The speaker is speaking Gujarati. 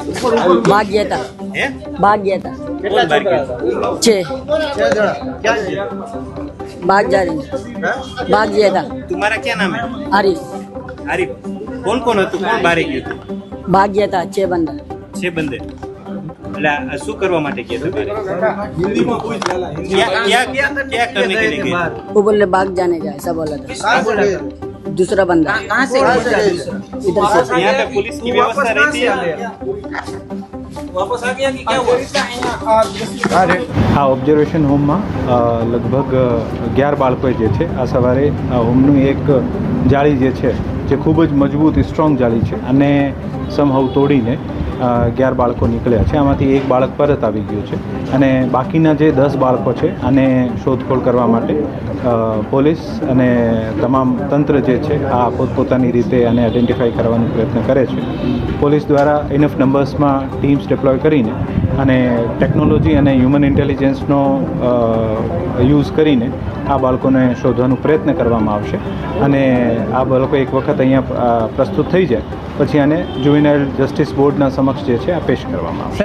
ગયું હતું? भाग गया था હે भाग गया था કેટલા છોકરા? 6 6 જણા. ક્યાં છે? भाग जा रही હા? भाग गया था तुम्हारा क्या नाम है? अरे आरिफ. कौन कौन હતું? કોણ બારે ગયું હતું? भाग गया था 6 बंदा 6 બંદે. એટલે આ શું કરવા માટે ગયા હતા બારે? क्या करने के लिए गए? वो बोले भाग जाने का ऐसा बोला था दूसरा बंदा इधर से यहाँ पे पुलिस की व्यवस्था रहती है? આ ઓબ્ઝર્વેશન હોમમાં લગભગ 11 બાળકોએ જે છે આ સવારે આ હોમનું એક જાળી જે છે જે ખૂબ જ મજબૂત સ્ટ્રોંગ જાળી છે અને સમહાઉ તોડીને 11 બાળકો નીકળ્યા છે. આમાંથી એક બાળક પરત આવી ગયું છે અને બાકીના જે 10 બાળકો છે આને શોધખોળ કરવા માટે પોલીસ અને તમામ તંત્ર જે છે આ પોતપોતાની રીતે આને આઈડેન્ટિફાઈ કરવાનો પ્રયત્ન કરે છે. પોલીસ દ્વારા ઇનફ નંબર્સમાં ટીમ્સ ડિપ્લોય કરીને અને ટેકનોલોજી અને હ્યુમન ઇન્ટેલિજન્સનો યુઝ કરીને આ બાળકોને શોધવાનો પ્રયત્ન કરવામાં આવશે અને આ બાળકો એક વખત અહીંયા પ્રસ્તુત થઈ જાય પછી આને જુવેનાઇલ જસ્ટિસ બોર્ડના સમક્ષ જે છે આ પેશ કરવામાં આવશે.